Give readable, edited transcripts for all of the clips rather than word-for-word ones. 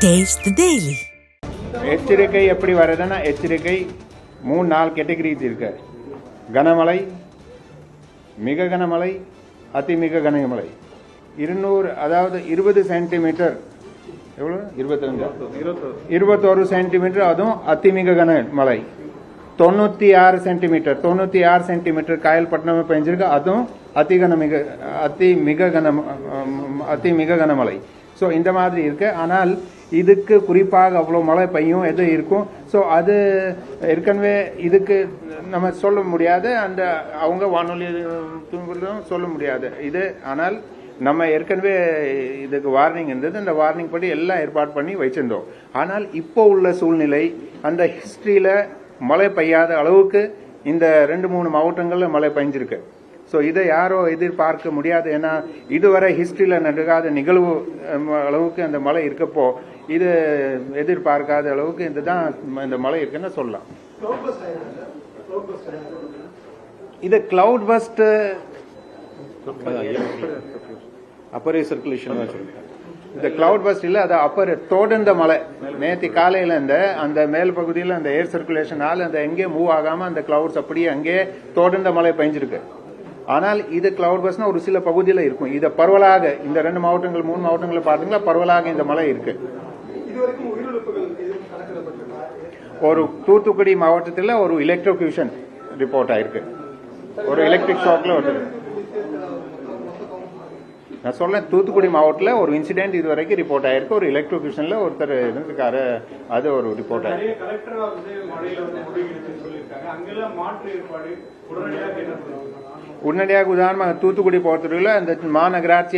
Taste the Daily. எச்சரிக்கை எப்படி வருதுன்னா எச்சரிக்கை 3-4 கேட்டகரிஸ் இருக்கு. கனமழை, மிக கனமழை, அதி மிக கனமழை. 200 அதாவது 20 சென்டிமீட்டர், எவ்வளோ 21 சென்டிமீட்டர், அதுவும் அதி மிக கனமழை. 96 சென்டிமீட்டர் காயல்பட்டினம் பெஞ்சிருக்கு, அதுவும் அதி மிக கனமழை. ஸோ இந்த மாதிரி இருக்கு. ஆனால் இதுக்கு குறிப்பாக அவ்வளோ மழை பெய்யும் எது இருக்கும். ஸோ அது ஏற்கனவே இதுக்கு நம்ம சொல்ல முடியாது, அந்த அவங்க வானொலி சொல்ல முடியாது இது. ஆனால் நம்ம ஏற்கனவே இதுக்கு வார்னிங் இருந்தது, அந்த வார்னிங் படி எல்லாம் ஏற்பாடு பண்ணி வச்சிருந்தோம். ஆனால் இப்போ உள்ள சூழ்நிலை, அந்த ஹிஸ்டரியில மழை பெய்யாத அளவுக்கு இந்த 2-3 மாவட்டங்களில் மழை பெஞ்சிருக்கு. ஸோ இதை யாரோ எதிர்பார்க்க முடியாது. ஏன்னா இதுவரை ஹிஸ்டரியில் நடக்காத நிகழ்வு அளவுக்கு அந்த மழை இருக்கப்போ இது எதிர்பார்க்காத அளவுக்கு இந்த மழை இருக்குன்னு சொல்லலாம். இது கிளவுட் பஸ்ட் அப்பரே சர்க்குலேஷன். இந்த கிளவுட் பஸ்ட் இல்ல, அது அப்பர் தொடர்ந்த மழை. நேற்று காலையில அந்த மேல் பகுதியில் அந்த ஏர் சர்க்குலேஷனால அந்த எங்கே மூவ் ஆகாம அந்த கிளவுட்ஸ் அப்படியே அங்கே தொடர்ந்த மழை பெஞ்சிருக்கு. ஆனால் இது கிளவுட் பஸ்னா ஒரு சில பகுதியில் இருக்கும். இதை பரவலாக இந்த 2 மாவட்டங்கள் 3 மாவட்டங்களை பார்த்தீங்களா, பரவலாக இந்த மழை இருக்கு. ஒரு தூத்துக்குடி மாவட்டத்தில் ஒரு எலக்ட்ரோக்யூஷன் ரிப்போர்ட் ஆயிருக்கு. ஒரு எலக்ட்ரிக் ஷாக்ல ஒரு நான் சொல்றேன், தூத்துக்குடி மாவட்டத்தில் ஒரு இன்சிடென்ட் இது வரைக்கும் ரிப்போர்ட் ஆயிருக்கு. ஒரு எலக்ட்ரோக்யூஷன்ல ஒருத்தர் இருந்திருக்காரு, அது ஒரு ரிப்போர்ட் ஆயிருக்கு. உடனடியாக உதாரணமாக தூத்துக்குடி போகிறதுக்குள்ள அந்த மாநகராட்சி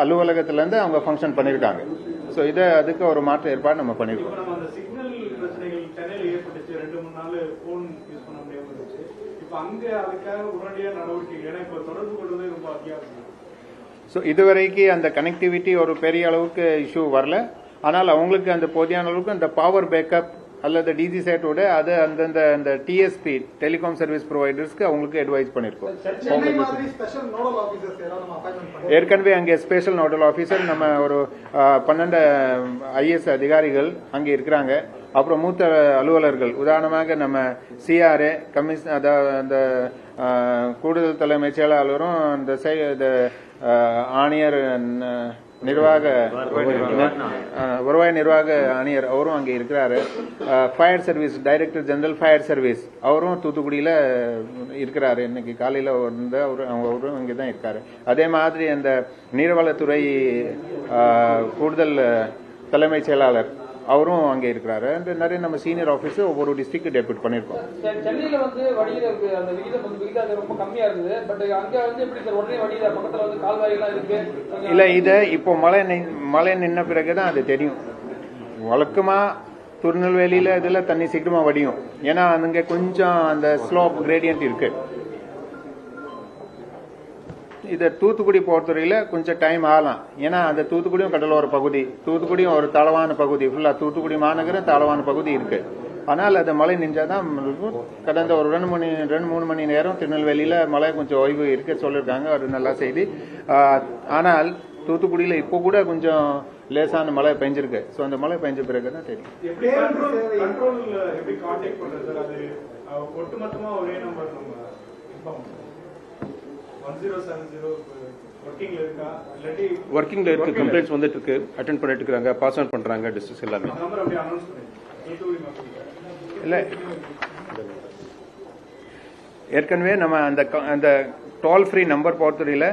அலுவலகத்திலேருந்து அவங்க ஃபங்க்ஷன் பண்ணியிருக்காங்க. ஸோ அதுக்கு ஒரு மாற்று ஏற்பாடு நம்ம பண்ணியிருக்கோம். ஸோ இதுவரைக்கும் அந்த கனெக்டிவிட்டி ஒரு பெரிய அளவுக்கு இஷ்யூ வரல. ஆனால் அவங்களுக்கு அந்த போதியான அளவுக்கு அந்த பவர் பேக்கப் அல்லது டிஜி சேட்டோட அது அந்த டிஎஸ்பி டெலிகாம் சர்வீஸ் ப்ரொவைடர்ஸ்க்கு அவங்களுக்கு அட்வைஸ் பண்ணிருக்கோம். ஏற்கனவே அங்கே ஸ்பெஷல் நோடல் ஆபீசர் நம்ம ஒரு 12 ஐஎஸ் அதிகாரிகள் அங்கே இருக்கிறாங்க. அப்புறம் மூத்த அலுவலர்கள், உதாரணமாக நம்ம சிஆர்ஏ கமிஷன், அதாவது அந்த கூடுதல் தலைமைச் செயலாளரும் இந்த ஆணையர் வருவாய் நிர்வாக ஆணையர் அவரும் அங்கே இருக்கிறாரு. Fire service director general fire service அவரும் தூத்துக்குடியில இருக்கிறாரு. இன்னைக்கு காலையில அவரும் அங்கே தான் இருக்காரு. அதே மாதிரி அந்த நீர்வளத்துறை கூடுதல் தலைமைச் செயலாளர் அவரும் அங்கே இருக்கிறாரு. நிறைய நம்ம சீனியர் ஆபீசர் ஒவ்வொரு டிஸ்ட்ரிக்ட் டெபியூட் பண்ணிருக்கோம். சென்னையில வடிகிற அந்த விகிதம் ரொம்ப கம்மியா இருக்குது. பட் அங்க எப்படி சார் உடனே வடிகிற பக்கத்துல கால்வாய் எல்லாம் இருக்கு இல்ல. இது இப்போ மழை நின்ன பிறகுதான் அது தெரியும். வழக்கமா திருநெல்வேலியில இதுல தண்ணி சீக்கிரமா வடியும். ஏன்னா அங்க கொஞ்சம் அந்த ஸ்லோப் கிரேடியன்ட் இருக்கு. இது தூத்துக்குடி பொறுத்தவரையில கொஞ்சம் டைம் ஆகலாம். ஏன்னா அந்த தூத்துக்குடியும் கடலோர பகுதி, தூத்துக்குடியும் ஒரு தாழ்வான பகுதி, ஃபுல்லா தூத்துக்குடி மாநகரம் தாழ்வான பகுதி இருக்கு. ஆனால் அது மழை நின்றாதான் கடந்த ஒரு 2-3 மணி நேரம் திருநெல்வேலியில மழை கொஞ்சம் ஓய்வு இருக்க சொல்லியிருக்காங்க. ஒரு நல்ல செய்தி. ஆனால் தூத்துக்குடியில இப்போ கூட கொஞ்சம் லேசான மழை பெஞ்சிருக்கு. ஸோ அந்த மழை பெஞ்ச பிறகுதான் தெரியும். ஒர்க்கிங்ல இருக்கு. கம்ப்ளைண்ட்ஸ் வந்துட்டு இருக்கு, அட்டெண்ட் பண்ணிட்டு இருக்காங்க, பாஸ் ஆன் பண்றாங்க டிஸ்ட்ரிக்ட்ஸ் எல்லாமே. இல்ல, ஏற்கனவே நம்ம அந்த டோல் ஃப்ரீ நம்பர் பொறுத்தவரையில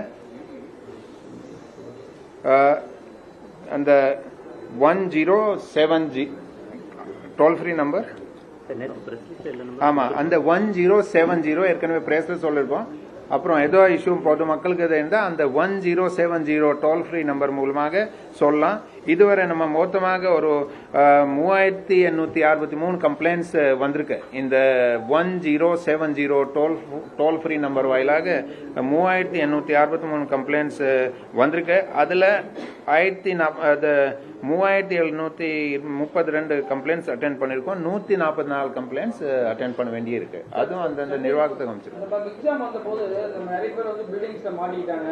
அந்த 1070 டோல் ஃப்ரீ நம்பர், ஆமா, அந்த 1070 ஏற்கனவே பிரேஸ்ல சொல்லிருக்கோம். அப்புறம் ஏதோ இஷ்யூ பொதுமக்களுக்கு எது இருந்தால் அந்த 1070 டோல் ஃப்ரீ நம்பர் மூலமாக சொல்லலாம். இதுவரை நம்ம மொத்தமாக ஒரு 3863 கம்ப்ளைண்ட்ஸ் வந்திருக்கு. இந்த 1070 டோல் ஃப்ரீ நம்பர் வாயிலாக 3863 கம்ப்ளைண்ட்ஸ் வந்திருக்கு. அதுல 3732 கம்ப்ளைண்ட்ஸ் அட்டென்ட் பண்ணிருக்கோம். 144 கம்ப்ளைண்ட்ஸ் அட்டென்ட் பண்ண வேண்டிய இருக்கு. அதுவும் அந்தந்த நிர்வாகத்தை அமைச்சிருக்கோம். நம்ம நிறைய பேர் வந்து பில்டிங்ஸ்ல மாட்டிக்கிட்டாங்க.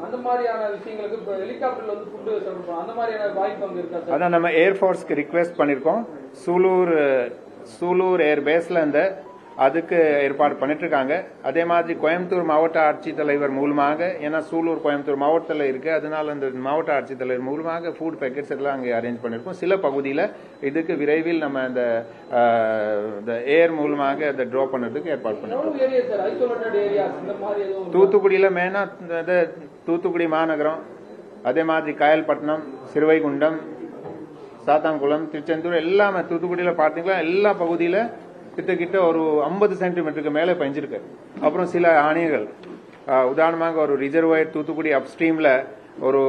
அந்த மாதிரியான விஷயங்களுக்கு இப்போ ஹெலிகாப்டர்ல வந்து ஃபுட்டு சர்வ் பண்ணுவோம். அந்த மாதிரியான வாய்ப்பு அங்கே இருக்கா சார்? அதான் நம்ம ஏர்ஃபோர்ஸ்க்கு ரிக்வெஸ்ட் பண்ணியிருக்கோம். சூலூர் ஏர் பேஸ்ல இந்த அதுக்கு ஏற்பாடு பண்ணிட்டு இருக்காங்க. அதே மாதிரி கோயம்புத்தூர் மாவட்ட ஆட்சித்தலைவர் மூலமாக, ஏன்னா சூலூர் கோயம்புத்தூர் மாவட்டத்தில் இருக்கு, அதனால அந்த மாவட்ட ஆட்சித்தலைவர் மூலமாக ஃபுட் பேக்கெட்ஸ் எல்லாம் அங்கே அரேஞ்ச் பண்ணிருக்கோம். சில பகுதியில் இதுக்கு விரைவில் நம்ம இந்த ஏர் மூலமாக அதை ட்ரா பண்ணுறதுக்கு ஏற்பாடு பண்ணிருக்கோம். தூத்துக்குடியில் மெயினா தூத்துக்குடி மாநகரம், அதே மாதிரி காயல்பட்டினம், சிறுவைகுண்டம், சாத்தான்குளம், திருச்செந்தூர் எல்லாமே தூத்துக்குடியில் பார்த்தீங்கன்னா எல்லா பகுதியில் கிட்ட ஒரு 50 சென்டிமீட்டருக்கு மேலே பெஞ்சிருக்கு. அப்புறம் சில ஆணையங்கள், உதாரணமாக ஒரு ரிசர்வாயர் தூத்துக்குடி அப்ஸ்ட்ரீம்ல ஒரு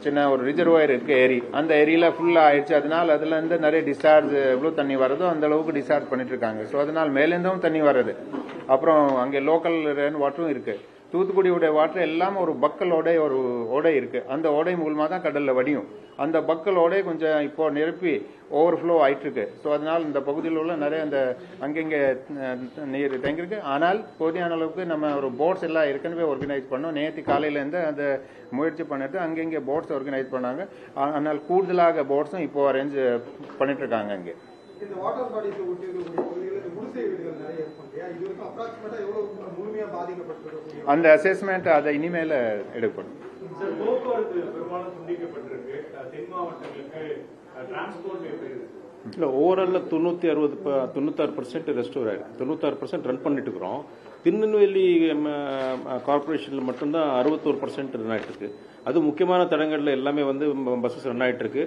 சின்ன ஒரு ரிசர்வாயர் இருக்கு ஏரி, அந்த ஏரியில ஃபுல்லா ஆயிடுச்சு. அதனால அதுல இருந்து நிறைய டிஸ்சார்ஜ் எவ்வளவு தண்ணி வருதோ அந்த அளவுக்கு டிஸ்சார்ஜ் பண்ணிட்டு இருக்காங்க. ஸோ அதனால மேலேருந்தும் தண்ணி வர்றது. அப்புறம் அங்கே லோக்கல் ரெயின் வாட்டரும் இருக்கு. தூத்துக்குடியோட வாட்டர் எல்லாம் ஒரு பக்கலோட ஒரு ஓடை இருக்கு. அந்த ஓடை மூலமா தான் கடல்ல வடியும். அந்த பக்கலோட கொஞ்சம் இப்போ நிரப்பி ஓவர்ஃப்ளோ ஆயிட்டு இருக்கு. ஸோ அதனால இந்த பகுதியில் உள்ள நிறைய அந்த அங்கங்கே நீர் தேங்கிருக்கு. ஆனால் போதியான அளவுக்கு நம்ம ஒரு போட்ஸ் எல்லாம் ஏற்கனவே ஆர்கனைஸ் பண்ணோம். நேற்று காலையில இருந்து அந்த முயற்சி பண்ணிட்டு அங்கங்கே போட்ஸ் ஆர்கனைஸ் பண்ணாங்க. ஆனால் கூடுதலாக போட்ஸும் இப்போ அரேஞ்ச் பண்ணிட்டு இருக்காங்க. அங்கே இந்த வாட்டர் பாடிஸ் ஒட்டி இருக்கக்கூடிய பகுதிகளில் இந்த குடிசை வீடுகள் நிறைய இருக்கும் இல்லையா? இது வரைக்கும் அப்ராக்சிமேட்டா எவ்வளவு முழுமையா பாதிக்கப்பட்டிருக்கு? அந்த அசஸ்மெண்ட் அதை இனிமேல எடுக்கப்படும். சார், போக்குவரத்து பெரும்பாலும் துண்டிக்கப்பட்டிருக்கு. தென் மாவட்டங்களுக்கு டிரான்ஸ்போர்ட் எப்படி இருக்கு? இல்லை, ஓவராலில் 96% ரெஸ்டோர் ஆகிடும். 96% ரன் பண்ணிட்டு இருக்கிறோம். திருநெல்வேலி கார்பரேஷனில் மட்டும்தான் 61% ரன் ஆகிட்டு இருக்கு. அது முக்கியமான தடங்களில் எல்லாமே வந்து பஸ்ஸஸ் ரன் ஆகிட்டு இருக்கு.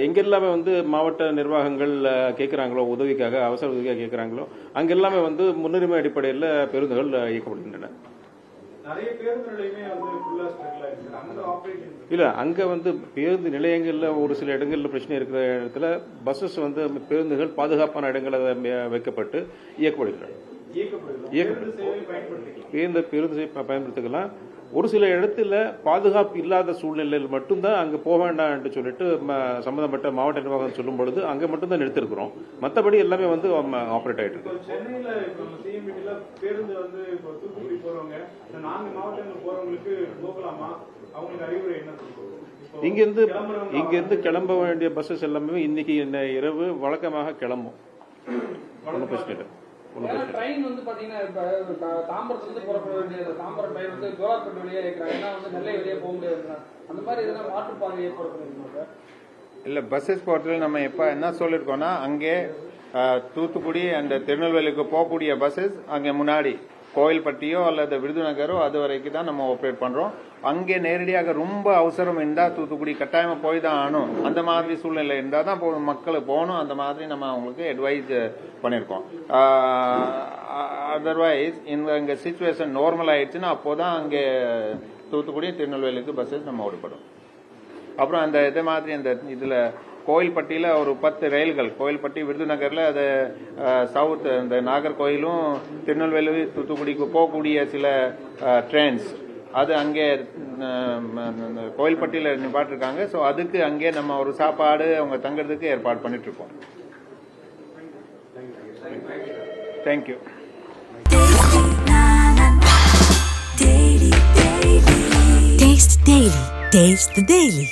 எங்கெல்லாமே வந்து மாவட்ட நிர்வாகங்கள் கேட்குறாங்களோ, உதவிக்காக அவசர உதவிக்காக கேட்குறாங்களோ, அங்கெல்லாமே வந்து முன்னுரிமை அடிப்படையில் பேருந்துகள் இயக்கப்படுகின்றன. நிறைய பேருந்து நிலையமே வந்து ஃபுல்லா ஸ்ட்ரகிள் ஆயிருக்கு. அந்த ஆபரேஷன் இல்லை, அங்கே வந்து பேருந்து நிலையங்களில் ஒரு சில இடங்களில் பிரச்சனை இருக்கிற இடத்துல பஸ்ஸஸ் வந்து பேருந்துகள் பாதுகாப்பான இடங்களில் வைக்கப்பட்டு இயக்கப்படுகின்றன. பேருந்து சேவை பயன்படுத்திக்கலாம். ஒரு சில இடத்துல பாதுகாப்பு இல்லாத சூழ்நிலையில் மட்டும்தான் அங்கே போக வேண்டாம் என்று சொல்லிட்டு சம்பந்தப்பட்ட மாவட்ட நிர்வாகம் சொல்லும் பொழுது அங்கே மட்டும்தான் நிறுத்திருக்கிறோம். மற்றபடி எல்லாமே வந்து ஆப்ரேட் ஆகிட்டு இருக்கு. சென்னையில பேருந்து வந்து இப்போ தூத்துக்குடி போறவங்க 4 மாவட்டங்கள் போறவங்களுக்கு போகலாமா? அவங்களுக்கு அறிவுரை என்ன? இங்கிருந்து கிளம்ப வேண்டிய பஸ்ஸஸ் எல்லாமே இன்னைக்கு இரவு வழக்கமாக கிளம்பும். ஒன்றும் பிரச்சனை இல்லை. ட்ரெயின் வந்து பாத்தீங்கன்னா இப்ப தாம்பரத்துல இருந்து புறப்பட வேண்டிய தாம்பரம் ட்ரெயின் வந்து ஜோலார்பேட் வழியா ஏற்கிறாங்க. ஏன்னா வந்து நெல்லை வழியா போக முடியாது. அந்த மாதிரி எதனா மாற்றுப்பாதை ஏற்படுத்தணும் இல்ல. பஸ்ஸஸ் போர்ட்டல் நம்ம எப்ப என்ன சொல்லிருக்கோம்னா, அங்கே தூத்துக்குடி அந்த திருநெல்வேலிக்கு போகக்கூடிய பஸ்ஸஸ் அங்கே முன்னாடி கோயில்பட்டியோ அல்லது விருதுநகரோ அது வரைக்கும் தான் நம்ம ஆப்ரேட் பண்றோம். அங்கே நேரடியாக ரொம்ப அவசரம் இருந்தா தூத்துக்குடி கட்டாயமா போய் தான் ஆகணும். அந்த மாதிரி சூழ்நிலை இருந்தா தான் மக்கள் போகணும். அந்த மாதிரி நம்ம அவங்களுக்கு அட்வைஸ் பண்ணிருக்கோம். அதர்வைஸ் இங்க சிச்சுவேஷன் நார்மல் ஆயிடுச்சுன்னா அப்போதான் அங்கே தூத்துக்குடி திருநெல்வேலிக்கு பஸ்ஸஸ் நம்ம ஓடப்படும். அப்புறம் அந்த இதே மாதிரி அந்த இதுல கோயில்பட்டியில ஒரு 10 ரயில்கள், கோயில்பட்டி விருதுநகர்ல அது சவுத் இந்த நாகர்கோயிலும் திருநெல்வேலி தூத்துக்குடிக்கு போகக்கூடிய சில ட்ரெயின்ஸ் அது அங்கே கோயில்பட்டியில நிப்பாட்டிருக்காங்க. ஸோ அதுக்கு அங்கே நம்ம ஒரு சாப்பாடு அவங்க தங்குறதுக்கு ஏற்பாடு பண்ணிட்டு இருக்கோம். தேங்க்யூ. Taste the Daily.